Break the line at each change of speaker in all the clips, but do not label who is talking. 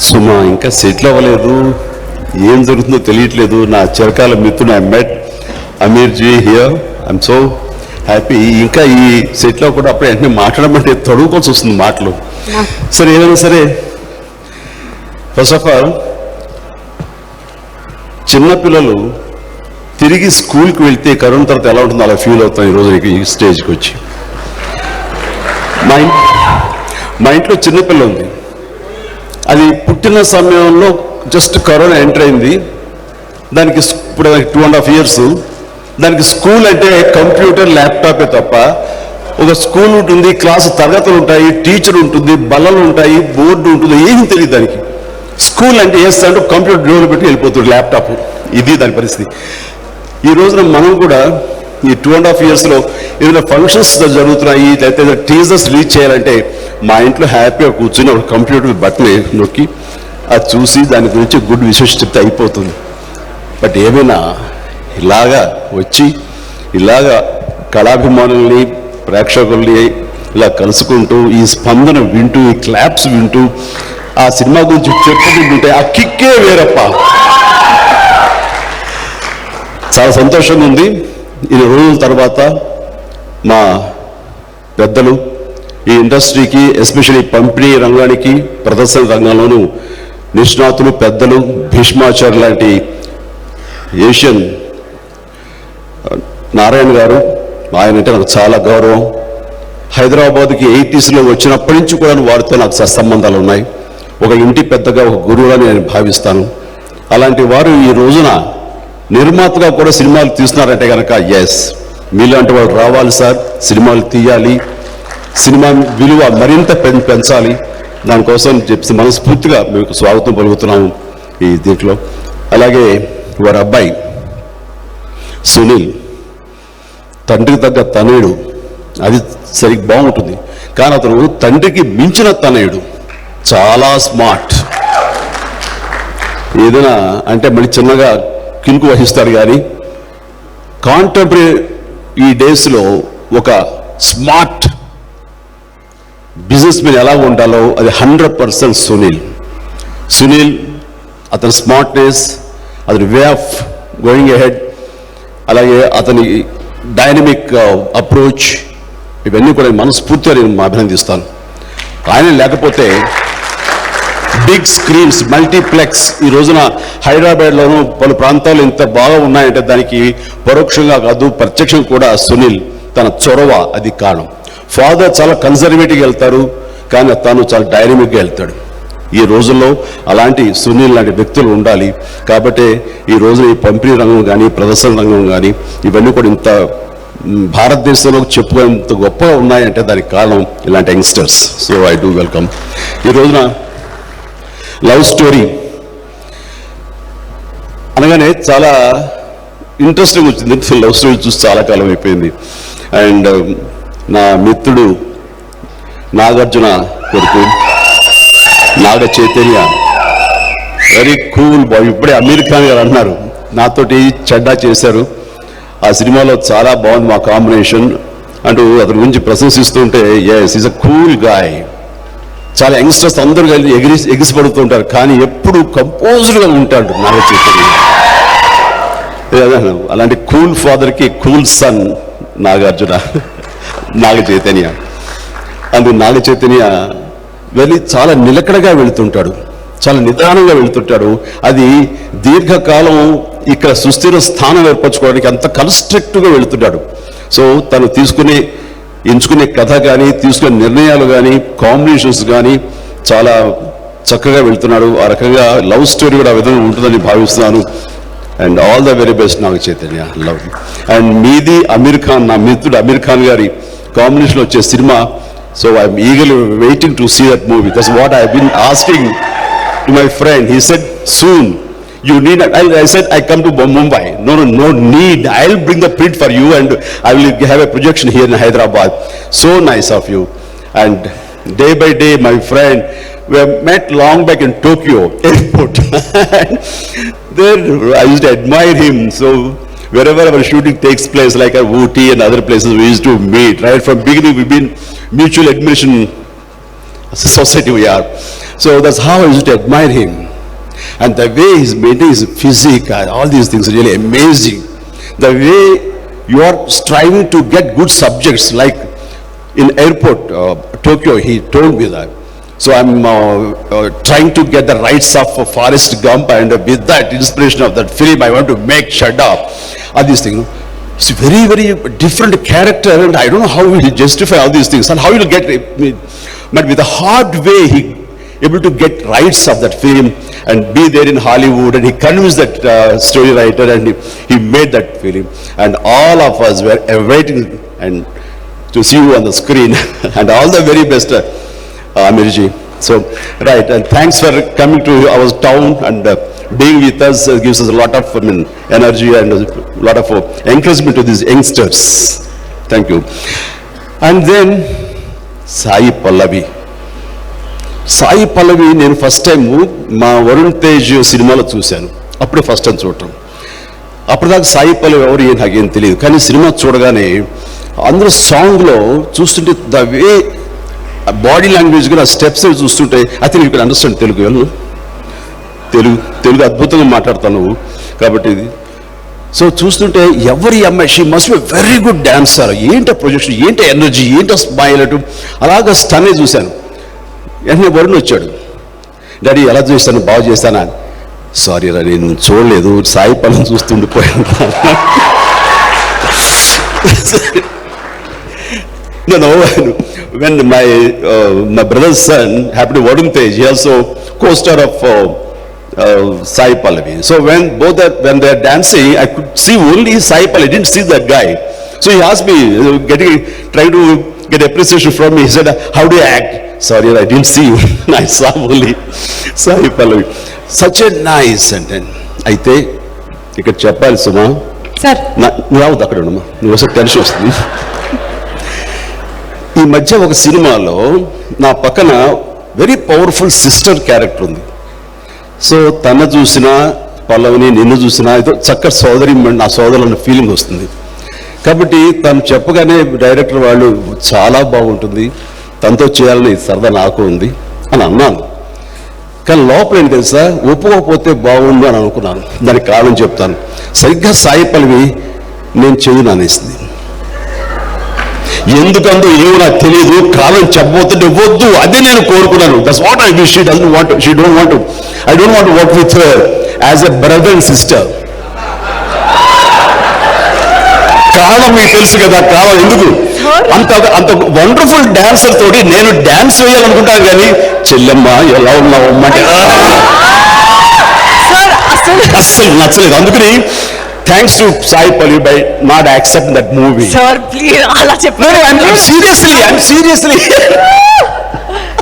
సుమా ఇంకా సెటిల్ అవ్వలేదు, ఏం జరుగుతుందో తెలియట్లేదు. నా చిరకాల మిత్రుడు I met Aamir ji here, I'm so happy. ఇంకా ఈ సెటిల్ అవ్వకుండా అప్పుడు వెంటనే మాట్లాడమంటే తడుకోవాల్సి వస్తుంది మాటలు. సరే ఏదైనా సరే, ఫస్ట్ ఆఫ్ ఆల్ చిన్నపిల్లలు తిరిగి స్కూల్కి వెళ్తే కరోనా తర్వాత ఎలా ఉంటుందో అలా ఫీల్ అవుతాం ఈరోజు ఈ స్టేజ్కి వచ్చి. మా ఇంట్లో చిన్నపిల్ల ఉంది, అది పుట్టిన సమయంలో జస్ట్ కరోనా ఎంటర్ అయింది. దానికి ఇప్పుడు 2.5 years. దానికి స్కూల్ అంటే కంప్యూటర్ ల్యాప్టాపే తప్ప, ఒక స్కూల్ ఉంటుంది, క్లాసు తరగతులు ఉంటాయి, టీచర్ ఉంటుంది, బల్లలు ఉంటాయి, బోర్డు ఉంటుంది, ఏమీ తెలియదు దానికి. స్కూల్ అంటే వేస్తాడు, కంప్యూటర్ డోర్లు పెట్టి వెళ్ళిపోతుంది ల్యాప్టాప్. ఇది దాని పరిస్థితి. ఈ రోజున మనం కూడా ఈ 2.5 yearsలో ఏదైనా ఫంక్షన్స్ జరుగుతున్నాయి, లేకపోతే టీజర్స్ రీచ్ చేయాలంటే మా ఇంట్లో హ్యాపీగా కూర్చొని ఒక కంప్యూటర్ బటన్ నొక్కి అది చూసి దాని గురించి గుడ్ విషెస్ చెప్తే అయిపోతుంది. బట్ ఏమైనా ఇలాగా వచ్చి ఇలాగా కళాభిమానుల్ని ప్రేక్షకుల్ని ఇలా కలుసుకుంటూ ఈ స్పందన వింటూ ఈ క్లాప్స్ వింటూ ఆ సినిమా గురించి చెప్పుకుంటుంటే ఆ కిక్కే వేరప్ప. చాలా సంతోషంగా ఉంది. ఈ రోజుల తర్వాత మా పెద్దలు ఈ ఇండస్ట్రీకి, ఎస్పెషల్లీ పంపిణీ రంగానికి, ప్రదర్శన రంగంలోనూ నిష్ణాతులు, పెద్దలు, భీష్మాచార్య లాంటి ఏషియన్ నారాయణ గారు, ఆయన అంటే నాకు చాలా గౌరవం. హైదరాబాద్కి 80sలో వచ్చినప్పటి నుంచి కూడా వారితో నాకు సత్సంబంధాలు ఉన్నాయి. ఒక ఇంటి పెద్దగా, ఒక గురువుని నేను భావిస్తాను. అలాంటి వారు ఈ రోజున నిర్మాతగా కూడా సినిమాలు తీస్తున్నారంటే కనుక ఎస్, మీలాంటి వాళ్ళు రావాలి సార్, సినిమాలు తీయాలి, సినిమా విలువ మరింత పెంచాలి. దానికోసం చెప్పి మనస్ఫూర్తిగా మీకు స్వాగతం పలుకుతున్నాము ఈ దీంట్లో. అలాగే వారి అబ్బాయి సునీల్, తండ్రికి తగ్గ తనయుడు, అది సరిగ్గా బాగుంటుంది. కానీ అతను తండ్రికి మించిన తనయుడు, చాలా స్మార్ట్. ఏదైనా అంటే మళ్ళీ చిన్నగా కినుకు వహిస్తాడు. కానీ కాంటెంపరీ ఈ డేస్లో ఒక స్మార్ట్ బిజినెస్ మ్యాన్ ఎలా ఉండాలో అది 100% సునీల్. అతని స్మార్ట్నెస్, అతని వే ఆఫ్ గోయింగ్ అహెడ్, అలాగే అతని డైనమిక్ అప్రోచ్, ఇవన్నీ కూడా మనస్ఫూర్తిగా నేను అభినందిస్తాను. ఆయన లేకపోతే బిగ్ స్క్రీన్స్, మల్టీప్లెక్స్ ఈ రోజున హైదరాబాద్లోనూ పలు ప్రాంతాలు ఇంత బాగా ఉన్నాయంటే దానికి పరోక్షంగా కాదు ప్రత్యక్షంగా కూడా సునీల్ తన చొరవ అది కారణం. ఫాదర్ చాలా కన్జర్వేటివ్గా వెళ్తారు, కానీ తను చాలా డైనమిక్గా వెళ్తాడు. ఈ రోజుల్లో అలాంటి సునీల్ లాంటి వ్యక్తులు ఉండాలి. కాబట్టి ఈ రోజున ఈ పంపిణీ రంగం కానీ, ప్రదర్శన రంగం కానీ ఇవన్నీ కూడా ఇంత భారతదేశంలో చెప్పుకునేంత గొప్పగా ఉన్నాయంటే దానికి కారణం ఇలాంటి youngsters. So I do welcome. ఈ రోజున లవ్ స్టోరీ అనగానే చాలా ఇంట్రెస్టింగ్ వచ్చింది. లవ్ స్టోరీ చూసి చాలా కాలం అయిపోయింది. అండ్ నా మిత్రుడు నాగార్జున కొడుకు Naga Chaitanya, very cool bye. ఇప్పుడే అమీర్ ఖాన్ గారు అన్నారు నాతోటి చెడ్డా చేశారు, ఆ సినిమాలో చాలా బాగుంది మా కాంబినేషన్ అంటూ అతని గురించి ప్రశంసిస్తుంటే yes, is a cool guy. చాలా యంగ్స్టర్స్ అందరూ కలిసి ఎగిసిపడుతుంటారు, కానీ ఎప్పుడు కంపోజ్డ్గా ఉంటాడు నాగ చైతన్య. అలాంటి కూల్ ఫాదర్కి కూల్ సన్ నాగార్జున, నాగ చైతన్య. అందుకు నాగ చైతన్య వెళ్ళి చాలా నిలకడగా వెళుతుంటాడు, చాలా నిదానంగా వెళుతుంటాడు. అది దీర్ఘకాలం ఇక్కడ సుస్థిర స్థానం ఏర్పరచుకోవడానికి అంత కన్స్ట్రక్టివ్గా వెళుతుంటాడు. సో తను ఎంచుకునే కథ కానీ, తీసుకునే నిర్ణయాలు కానీ, కాంబినేషన్స్ కానీ చాలా చక్కగా వెళ్తున్నాడు. ఆ రకంగా లవ్ స్టోరీ కూడా ఆ విధంగా ఉంటుందని భావిస్తున్నాను. And all the very best Naga Chaitanya, love. And మీది అమీర్ ఖాన్, నా మిత్రుడు అమీర్ ఖాన్ గారి కాంబినేషన్ వచ్చే సినిమా. So I'm eagerly waiting to see that movie. That's what I been asking to my friend. He said soon you need. I said I come to Mumbai. No need. I'll bring the print for you and I will have a projection here in Hyderabad. So nice of you. And day by day, my friend, we have met long back in Tokyo airport. There I used to admire him. So wherever our shooting takes place, like at Ooty and other places, we used to meet. Right from beginning, we've been mutual admiration society we are. So that's how I used to admire him. And the way he's maintaining his physique and all these things are really amazing. The way you are striving to get good subjects, like in airport, Tokyo, he told me that. So I'm trying to get the rights of Forrest Gump, and with that inspiration of that film, I want to make Shudder, all these things. It's a very, very different character, and I don't know how he will justify all these things and how he will get it. But with a hard way, he able to get rights of that film and be there in Hollywood, and he convinced that story writer, and he made that film, and all of us were awaiting and to see you on the screen. And all the very best, Amirji. So, right, and thanks for coming to our town and being with us. Gives us a lot of energy and a lot of encouragement to these youngsters. Thank you. And then Sai Pallavi. Sai Pallavi నేను first time మా వరుణ్ తేజ్ సినిమాలో చూశాను. అప్పుడే first time చూడటం. అప్పటిదాకా సాయి పల్లవి ఎవరు నాకేం తెలియదు, కానీ సినిమా చూడగానే అందరూ సాంగ్లో చూస్తుంటే ద వే బాడీ లాంగ్వేజ్ కూడా స్టెప్స్ చూస్తుంటే I think you can understand Telugu. Telugu అద్భుతంగా మాట్లాడతాను కాబట్టి ఇది. సో చూస్తుంటే ఎవరి అమ్మాయి, she must be very good dancer. ఏంటో ప్రొజెక్షన్, ఏంటో ఎనర్జీ, ఏంటో స్మైల్ అటు అలాగా స్టన్ చూశాను. వెంటనే వరుణ్ వచ్చాడు, డాడీ ఎలా చేస్తాను, బాగా చేస్తానా? సారీ రా, నేను చూడలేదు, Sai Pallavi చూస్తుండిపోయాను. No, when my brother's son happened to Varun Tej, he also co-star of Sai Pallavi. So when they are dancing, I could see only Sai Pallavi, I didn't see that guy. So he asked me, trying to get appreciation from me. He said, how do you act? Sorry, I didn't see you. I saw only Sai Pallavi. Such a nice sentence. అయితే ఇక్కడ చెప్పాలి సుమా, నువ్వు రావద్దు అక్కడ ఉండమ్మా, నువ్వు వస్తే tension వస్తుంది. ఈ మధ్య ఒక సినిమాలో నా పక్కన వెరీ పవర్ఫుల్ సిస్టర్ క్యారెక్టర్ ఉంది. సో తన చూసినా పల్లవిని, నిన్ను చూసినా ఏదో చక్కటి సోదరి, నా సోదరుల ఫీలింగ్ వస్తుంది. కాబట్టి తను చెప్పగానే డైరెక్టర్ వాళ్ళు చాలా బాగుంటుంది, తనతో చేయాలని సరదా నాకు ఉంది అని అన్నాను. కానీ లోపల ఏంటి తెలుసా, ఒప్పుకోకపోతే బాగుండు అని అనుకున్నాను. దానికి కారణం చెప్తాను. సరిగ్గా సాయి పల్లవి నేను చెయ్యను అనేసింది. ఎందుకందో ఏమో నాకు తెలియదు, కాలం చెప్పబోతుంటే వద్దు, అదే నేను కోరుకున్నాను. That's what I wish. She doesn't want, she don't want, I don't want to work with her as a brother and sister. కారణం మీకు తెలుసు కదా, కారణం ఎందుకు అంత వండర్ఫుల్ డాన్సర్ తోటి నేను డాన్స్ వేయాలనుకుంటాను, కానీ చెల్లెమ్మ ఎలా ఉన్నావు అంటే అస్సలు నచ్చలేదు. అందుకని thanks to Sai Pallavi by not accept that movie. Seriously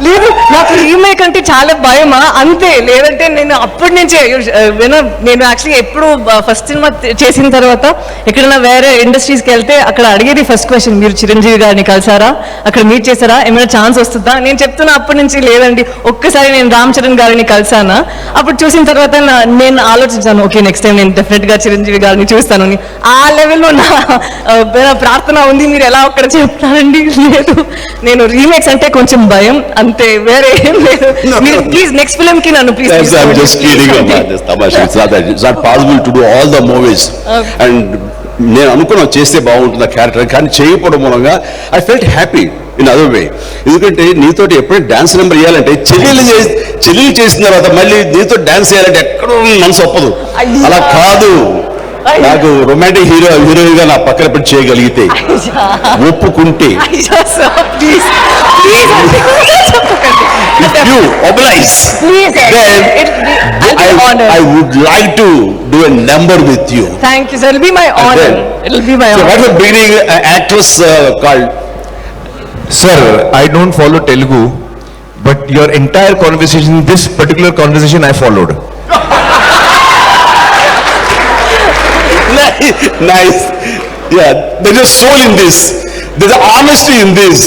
లేదు, నాకు రీమేక్ అంటే చాలా భయమా అంతే. లేదంటే నేను అప్పటి నుంచే నేను యాక్చువల్లీ ఎప్పుడు ఫస్ట్ సినిమా చేసిన తర్వాత ఎక్కడైనా వేరే ఇండస్ట్రీస్కి వెళ్తే అక్కడ అడిగేది ఫస్ట్ క్వశ్చన్, మీరు చిరంజీవి గారిని కలిసారా, అక్కడ మీట్ చేశారా, ఏమైనా ఛాన్స్ వస్తుందా? నేను చెప్తున్నా అప్పటి నుంచి లేదండి, ఒక్కసారి నేను రామ్ చరణ్ గారిని కలిసానా. అప్పుడు చూసిన తర్వాత నేను ఆలోచించాను, ఓకే నెక్స్ట్ టైం నేను డెఫినెట్గా చిరంజీవి గారిని చూస్తానని. ఆ లెవెల్లో నా ప్రార్థన ఉంది. మీరు ఎలా ఒక్కడ చెప్తానండి? లేదు, నేను రీమేక్స్ అంటే కొంచెం భయం అంతే, వేరే ఏం లేదు. ప్లీజ్ నెక్స్ట్ ఫిల్మ్ కి నన్ను please.
I'm just kidding about this. Tamasha. It's not possible to do all the movies. And నేను అనుకున్నా చేస్తే బాగుంటుంది ఆ క్యారెక్టర్, కానీ చేయకపోవడం మూలంగా I felt happy in other way. ఎందుకంటే నీతోటి ఎప్పుడైనా డాన్స్ నెంబర్ వేయాలంటే చెల్లెలు చేసిన తర్వాత మళ్ళీ నీతో డాన్స్ చేయాలంటే ఎక్కడో మనసు ఒప్పదు. అలా కాదు, నాకు రొమాంటిక్ హీరోయిన్ గా నా పక్కన పెట్టి చేయగలిగితే, ఒప్పుకుంటే, if you oblige, then I would like to do a number with you.
Thank you sir, it'll be my honor. It'll be my honor.
So what was the beginning actress called?
Sir, I don't follow Telugu, but your entire conversation, this particular conversation I followed.
Nice. Yeah, there's a soul in this. There's honesty in this.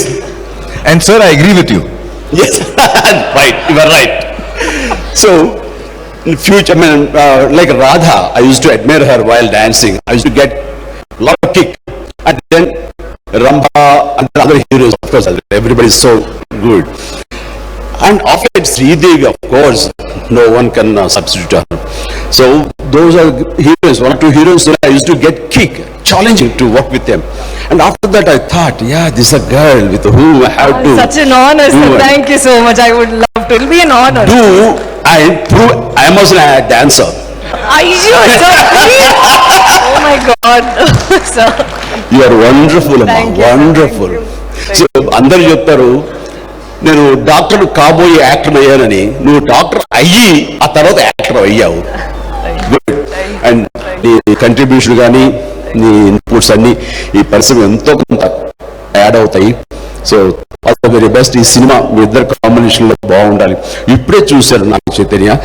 And sir, I agree with you.
Yes, right. You are right. So, in future, I mean, like Radha, I used to admire her while dancing. I used to get a lot of kick. And then Rambha and other heroes, of course, everybody is so good. And after it's Sridevi, of course, no one can substitute her. So those are heroes, 1 or 2 heroes that I used to get kick, challenging to work with them. And after that I thought, yeah, this is a girl with whom I have to
Such an honor,
do
sir.
it.
Thank you so much. I would love to. It'll be an honor.
do and prove I am also a dancer.
Ayyo, sir, please. Oh my God, sir.
You are wonderful, Amma.
Thank you, sir.
Wonderful.
Thank
So అందరు చెప్తారు నేను doctor కాబోయే actor అయ్యానని, నువ్వు doctor అయ్యి ఆ తర్వాత actor అయ్యావు. Good. And నీ కంట్రిబ్యూషన్ కానీ నీ ఇన్పుట్స్ అన్ని ఈ పరిశ్రమ ఎంతో కొంత యాడ్ అవుతాయి. So all the very best. ఈ సినిమా మీ ఇద్దరు కాంబినేషన్ లో బాగుండాలి. ఇప్పుడే చూశారు నాకు చైతన్య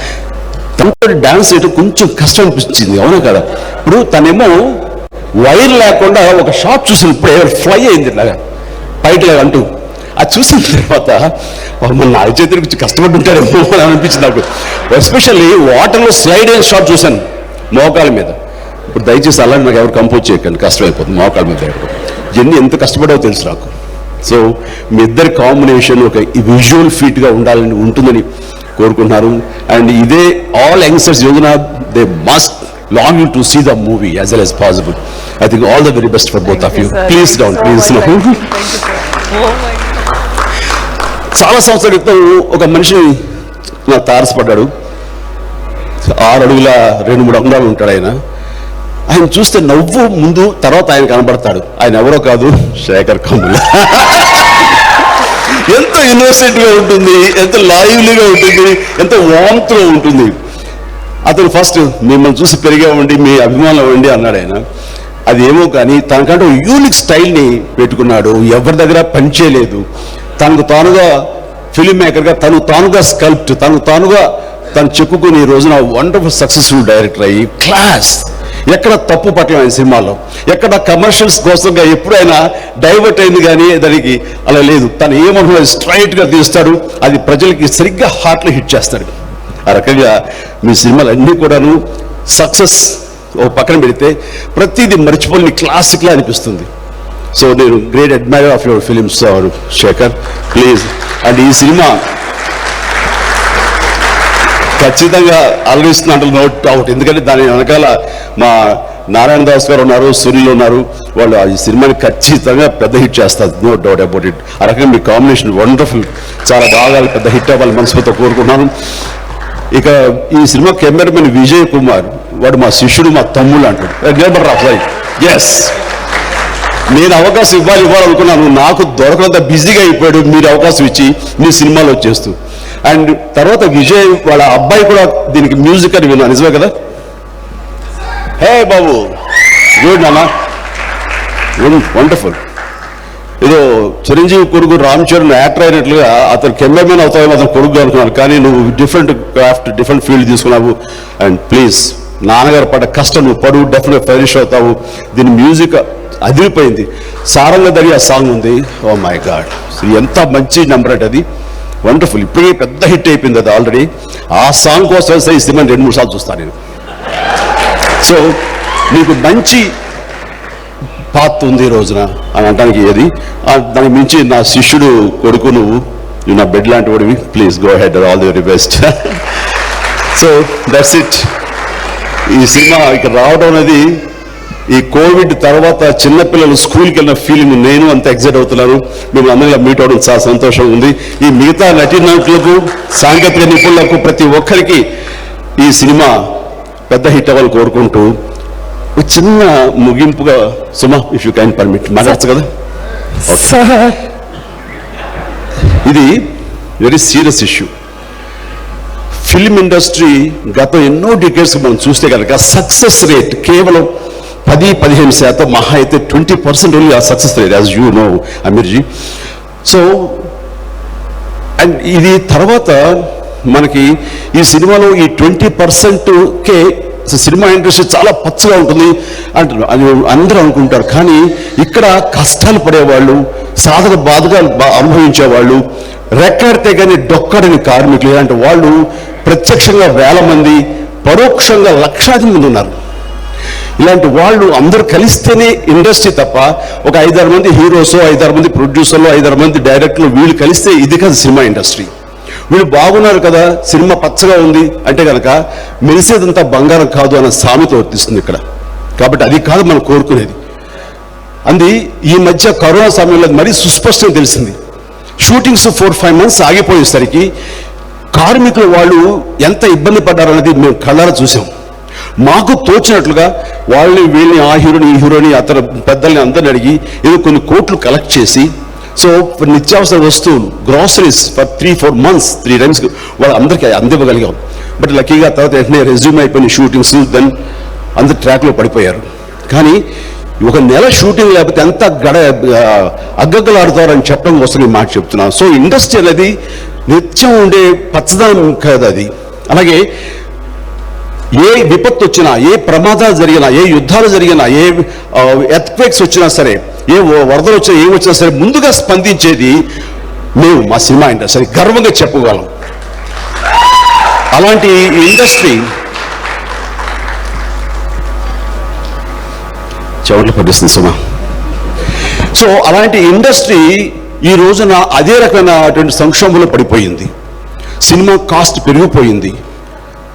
తనతో డాన్స్ చేయడం కొంచెం కష్టం అనిపించింది, అవునా కదా? ఇప్పుడు తనేమో వైర్ లేకుండా ఒక షాట్ చూసిన ఇప్పుడే ఫ్లై అయింది ఇలాగా పైకి లాగా అంటూ, అది చూసిన తర్వాత మన నాగ చైతన్య కొంచెం కష్టపడి ఉంటాడేమో అని అనిపించింది నాకు. ఎస్పెషల్లీ వాటర్లో స్లైడ్ అయిన షాట్ చూశాను మోకాల మీద. ఇప్పుడు దయచేసి అలాంటి నాకు ఎవరు కంపోజ్ చేయకండి, కష్టమైపోతుంది మోకాల మీద. జన్ని ఎంత కష్టపడావో తెలుసు నాకు. సో మీ ఇద్దరి కాంబినేషన్ ఒక విజువల్ ఫీట్గా ఉండాలని ఉంటుందని కోరుకుంటున్నారు. అండ్ ఇదే all youngsters Yojana they must longing to see the movie as well as possible. I think all the very best for both of you. Please down, please.
Thank you, sir. Oh my God.
చాలా సంవత్సరాల క్రితం ఒక మనిషి నా తారసపడ్డాడు. 6 అడుగుల 2-3 అంగుళాలు ఉంటాడు ఆయన. ఆయన చూస్తే నవ్వు ముందు తర్వాత ఆయన కనబడతాడు. ఆయన ఎవరో కాదు, శేఖర్ కమ్ముల. ఎంత ఇన్నోసెంట్ గా ఉంటుంది, ఎంత లైవ్లీగా ఉంటుంది, ఎంత వామ్తో ఉంటుంది. అతను ఫస్ట్ మిమ్మల్ని చూసి పెరిగామండి, మీ అభిమానం అండి అన్నాడు ఆయన. అది ఏమో కానీ తనకంటే యూనిక్ స్టైల్ని పెట్టుకున్నాడు. ఎవరి దగ్గర పనిచేయలేదు. తనకు తానుగా ఫిల్మ్ మేకర్గా తానుగా స్కల్ప్ట్ తను చెక్కుకుని ఈ రోజున వండర్ఫుల్ సక్సెస్ఫుల్ డైరెక్టర్ అయ్యి క్లాస్. ఎక్కడ తప్పు పట్టడం ఆయన సినిమాలో, ఎక్కడ కమర్షియల్స్ కోసంగా ఎప్పుడైనా డైవర్ట్ అయింది కానీ దానికి అలా లేదు. తను ఏమనుకున్నది స్ట్రైట్గా తీస్తాడు, అది ప్రజలకి సరిగ్గా హార్ట్లో హిట్ చేస్తాడు. ఆ రకంగా మీ సినిమాలు అన్నీ కూడాను సక్సెస్ ఓ పక్కన పెడితే ప్రతిదీ మర్చిపోని క్లాసిక్లా అనిపిస్తుంది. సో నేను great admirer of your films Shekhar, please. And ఈ సినిమా ఖచ్చితంగా అలరిస్తున్నట్టు నో డౌట్. ఎందుకంటే దాని వెనకాల మా నారాయణ దాస్ గారు ఉన్నారు, సునీల్ ఉన్నారు. వాళ్ళు ఈ సినిమాని ఖచ్చితంగా పెద్ద హిట్ చేస్తారు, నో డౌట్ అబౌట్ ఇట్. ఆ రకంగా మీ కాంబినేషన్ వండర్ఫుల్, చాలా బాగా పెద్ద హిట్ అవ్వాలి మనస్ఫూర్తితో కోరుకుంటున్నాను. ఇక ఈ సినిమా కెమెరామెన్ విజయ్ కుమార్, వాడు మా శిష్యుడు, మా తమ్ముడు అంటాడు. ఎస్, నేను అవకాశం ఇవ్వాలనుకున్నాను, నాకు దొరకనంత బిజీగా అయిపోయాడు. మీరు అవకాశం ఇచ్చి మీ సినిమాలో వచ్చేస్తూ. అండ్ తర్వాత విజయ్ వాళ్ళ అబ్బాయి కూడా దీనికి మ్యూజిక్ అని విన్నా, నిజమే కదా? హే బాబు, గుడ్ నాన్న, వండర్ఫుల్. ఏదో చిరంజీవి కొడుకు రామ్ చరణ్ యాక్టర్ అయినట్లుగా అతను కెమెరామెన్ అవుతావేమో అతను కొడుకు అనుకున్నాను, కానీ నువ్వు డిఫరెంట్ క్రాఫ్ట్, డిఫరెంట్ ఫీల్డ్ తీసుకున్నావు. అండ్ ప్లీజ్, నాన్నగారు పడ్డ కష్టం నువ్వు పడు, డెఫినెట్ ఫైనిష్ అవుతావు. దీని మ్యూజిక్ అదిరిపోయింది. సారంగ దరి ఆ సాంగ్ ఉంది, ఓ మై గాడ్, ఎంత మంచి నెంబర్ అంటే అది వండర్ఫుల్. ఇప్పటికే పెద్ద హిట్ అయిపోయింది అది ఆల్రెడీ. ఆ సాంగ్ కోసం ఈ సినిమాని 2-3 సార్లు చూస్తాను నేను. సో నీకు మంచి పాత్ ఉంది ఈ రోజున అని అనడానికి ఏది, దానికి మించి నా శిష్యుడు కొడుకు నువ్వు నా బెడ్ లాంటి వాడివి. Please go head, all the very best. So that's it. ఈ సినిమా ఇక్కడ రావడం అనేది ఈ కోవిడ్ తర్వాత చిన్నపిల్లలు స్కూల్కి వెళ్ళిన ఫీలింగ్ నేను అంత ఎగ్జైట్ అవుతున్నాను. మేము అందరిలో మీట్ అవడం చాలా సంతోషంగా ఉంది. ఈ మిగతా నటీనటులకు, సాంకేతిక నిపుణులకు, ప్రతి ఒక్కరికి ఈ సినిమా పెద్ద హిట్ అవ్వాలని కోరుకుంటూ ఒక చిన్న ముగింపుగా సుమా, ఇఫ్ యూ క్యాన్ పర్మిట్, మాట్లాడచ్చు కదా? ఇది very serious issue. Film industry గత ఎన్నో డికేడ్స్ మనం చూస్తే కనుక సక్సెస్ రేట్ కేవలం 10-15%, మహా అయితే 20% ఓన్లీ ఆ success rate, as you know Ameerji. So and ఇది తర్వాత మనకి ఈ సినిమాలో ఈ 20%కే సినిమా ఇండస్ట్రీ చాలా పచ్చగా ఉంటుంది అంటారు, అని అందరూ అనుకుంటారు. కానీ ఇక్కడ కష్టాలు పడేవాళ్ళు, సాధక బాధకాలు అనుభవించేవాళ్ళు, రెక్కాడితే కానీ డొక్కడని కార్మికులు, ఇలాంటి వాళ్ళు ప్రత్యక్షంగా 1000 మంది, పరోక్షంగా లక్షాది మంది ఉన్నారు. ఇలాంటి వాళ్ళు అందరూ కలిస్తేనే ఇండస్ట్రీ తప్ప ఒక 5-6 మంది హీరోస్, 5-6 మంది ప్రొడ్యూసర్లు, 5-6 మంది డైరెక్టర్లు, వీళ్ళు కలిస్తే ఇది కాదు సినిమా ఇండస్ట్రీ. వీళ్ళు బాగున్నారు కదా, సినిమా పచ్చగా ఉంది అంటే కనుక మెరిసేదంతా బంగారం కాదు అన్న సామెత వర్తిస్తుంది ఇక్కడ. కాబట్టి అది కాదు మనం కోరుకునేది. అంది ఈ మధ్య కరోనా సమయంలో మరీ సుస్పష్టంగా తెలిసింది. షూటింగ్స్ 4-5 months ఆగిపోయేసరికి కార్మికులు వాళ్ళు ఎంత ఇబ్బంది పడ్డారన్నది మేము కళ్ళారా చూసాం. మాకు తోచినట్లుగా వాళ్ళని వీళ్ళని ఆ హీరోని ఈ హీరోని అతను పెద్దల్ని అందరిని అడిగి ఏదో కొన్ని కోట్లు కలెక్ట్ చేసి, సో నిత్యావసర వస్తువులు గ్రాసరీస్ ఫర్ 3-4 months 3 times వాళ్ళందరికీ అందివ్వగలిగాం. బట్ లక్కీగా తర్వాత వెంటనే రెజ్యూమ్ అయిపోయిన షూటింగ్స్, దెన్ అందరు ట్రాక్లో పడిపోయారు. కానీ ఒక నెల షూటింగ్ లేకపోతే ఎంత అగ్గగ్గలాడుతారని చెప్పడం కోసం ఈ మాట చెప్తున్నాను. సో ఇండస్ట్రీ అనేది నిత్యం ఉండే పచ్చదనం కాదు అది. అలాగే ఏ విపత్తు వచ్చినా, ఏ ప్రమాదాలు జరిగినా, ఏ యుద్ధాలు జరిగినా, ఏ ఎర్త్క్వేక్స్ వచ్చినా సరే, ఏ వరదలు వచ్చినా, ఏం వచ్చినా సరే ముందుగా స్పందించేది మేము మా సినిమా ఇండస్ట్రీ గర్వంగా చెప్పగలం. అలాంటి ఇండస్ట్రీ చెవులు పట్టిస్తుంది సినిమా. సో అలాంటి ఇండస్ట్రీ ఈ రోజున అదే రకమైనటువంటి సంక్షోభంలో పడిపోయింది. సినిమా కాస్ట్ పెరిగిపోయింది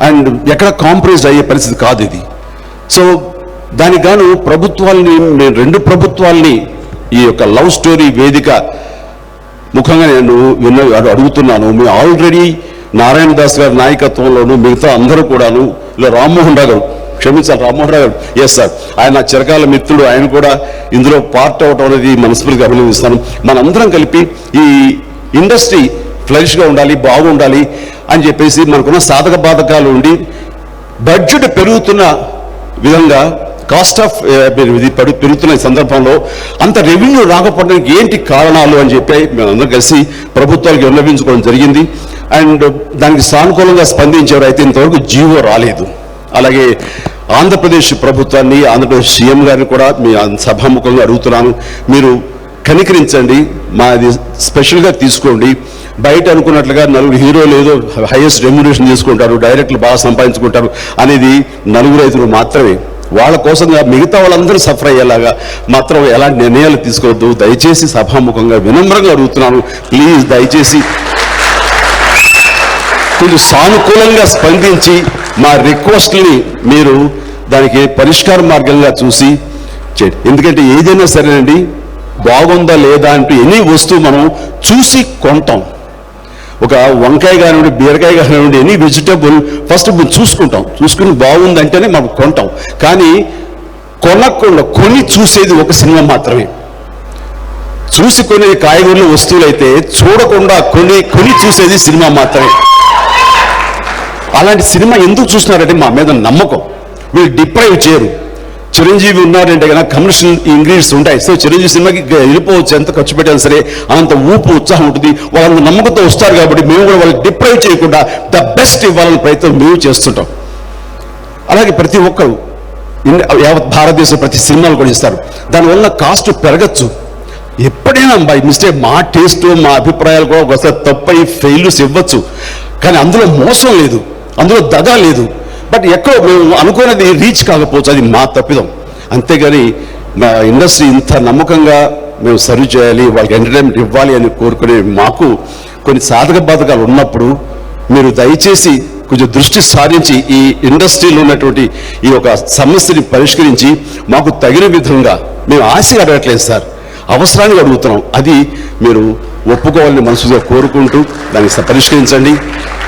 అండ్ ఎక్కడ కాంప్రమైజ్ అయ్యే పరిస్థితి కాదు ఇది. సో దానికి గాను ప్రభుత్వాలని, నేను 2 ప్రభుత్వాల్ని ఈ యొక్క లవ్ స్టోరీ వేదిక ముఖంగా నేను అడుగుతున్నాను. మేము ఆల్రెడీ నారాయణ దాస్ గారి నాయకత్వంలోను మిగతా అందరూ కూడాను, ఇలా రామ్మోహన్ రావు గారు, క్షమించాలి రామ్మోహన్ రావు గారు, ఎస్ సార్, ఆయన చిరకాల మిత్రుడు, ఆయన కూడా ఇందులో పార్ట్ అవటం అనేది మనస్ఫూర్తిగా అభినందిస్తాను. మనందరం కలిపి ఈ ఇండస్ట్రీ ఫ్లరిష్గా ఉండాలి, బాగుండాలి అని చెప్పేసి మనకున్న సాధక బాధకాలు ఉండి బడ్జెట్ పెరుగుతున్న విధంగా కాస్ట్ ఆఫ్ పెరుగుతున్న సందర్భంలో అంత రెవెన్యూ రాకపోవడానికి ఏంటి కారణాలు అని చెప్పి మేమందరం కలిసి ప్రభుత్వాలకు విన్నవించుకోవడం జరిగింది. అండ్ దానికి సానుకూలంగా స్పందించేవారు అయితే ఇంతవరకు జీవో రాలేదు. అలాగే ఆంధ్రప్రదేశ్ ప్రభుత్వాన్ని, ఆంధ్రప్రదేశ్ సీఎం గారిని కూడా మీ సభాముఖంగా అడుగుతున్నాను, మీరు కనికరించండి, మాది స్పెషల్గా తీసుకోండి. బయట అనుకున్నట్లుగా 4 హీరోలు ఏదో హైయెస్ట్ రెమ్యునరేషన్ తీసుకుంటారు, డైరెక్టర్లు బాగా సంపాదించుకుంటారు అనేది 4 మాత్రమే. వాళ్ళ కోసంగా మిగతా వాళ్ళందరూ సఫర్ అయ్యేలాగా మాత్రం ఎలాంటి నిర్ణయాలు తీసుకోవద్దు. దయచేసి సభాముఖంగా వినమ్రంగా అడుగుతున్నాను, ప్లీజ్ దయచేసి కొంచెం సానుకూలంగా స్పందించి మా రిక్వెస్ట్ని మీరు దానికి పరిష్కార మార్గంగా చూసి చేయండి. ఎందుకంటే ఏదైనా సరేనండి, బాగుందా లేదా అంటూ ఎనీ వస్తువు మనం చూసి కొంటాం. ఒక వంకాయ కానివ్వండి, బీరకాయ కానివ్వండి, ఎనీ వెజిటబుల్ ఫస్ట్ మనం చూసుకుని బాగుందంటేనే మనం కొంటాం. కానీ కొనకుండా కొని చూసేది ఒక సినిమా మాత్రమే. చూసి కొనే కాయగూరల వస్తువులు అయితే చూడకుండా కొని చూసేది సినిమా మాత్రమే. అలాంటి సినిమా ఎందుకు చూస్తున్నారంటే మా మీద నమ్మకం. వీళ్ళు డిప్రైవ్ చేయరు. చిరంజీవి ఉన్నారంటే కనుక కమర్షియల్ ఇంగ్రీడియంట్స్ ఉంటాయి. సో చిరంజీవి సినిమాకి వెళ్ళిపోవచ్చు, ఎంత ఖర్చు పెట్టినా సరే అంత ఊపు ఉత్సాహం ఉంటుంది. వాళ్ళంత నమ్మకంతో వస్తారు కాబట్టి మేము కూడా వాళ్ళకి డిప్రైవ్ చేయకుండా ద బెస్ట్ ఇవ్వాలని ప్రయత్నం మేము చేస్తుంటాం. అలాగే ప్రతి ఒక్కరు యావత్ భారతదేశం ప్రతి సినిమాలు కూడా ఇస్తారు. దానివల్ల కాస్ట్ పెరగచ్చు. ఎప్పుడైనా బై మిస్టేక్ మా టేస్ట్, మా అభిప్రాయాలు కూడా ఒకసారి తప్పై ఫెయిల్యూస్ ఇవ్వచ్చు. కానీ అందులో మోసం లేదు, అందులో దగా లేదు. బట్ ఎక్కడో మేము అనుకున్నది రీచ్ కాకపోవచ్చు, అది మా తప్పిదం. అంతేగాని మా ఇండస్ట్రీ ఇంత నమ్మకంగా మేము సర్వ్ చేయాలి, వాళ్ళకి ఎంటర్టైన్మెంట్ ఇవ్వాలి అని కోరుకునే మాకు కొన్ని సాధక బాధకాలు ఉన్నప్పుడు మీరు దయచేసి కొంచెం దృష్టి సారించి ఈ ఇండస్ట్రీలో ఉన్నటువంటి ఈ యొక్క సమస్యని పరిష్కరించి మాకు తగిన విధంగా, మేము ఆశగా అడగట్లేదు సార్, అవసరానికి అడుగుతున్నాం, అది మీరు ఒప్పుకోవాలని మనసుగా కోరుకుంటూ దాన్ని పరిష్కరించండి.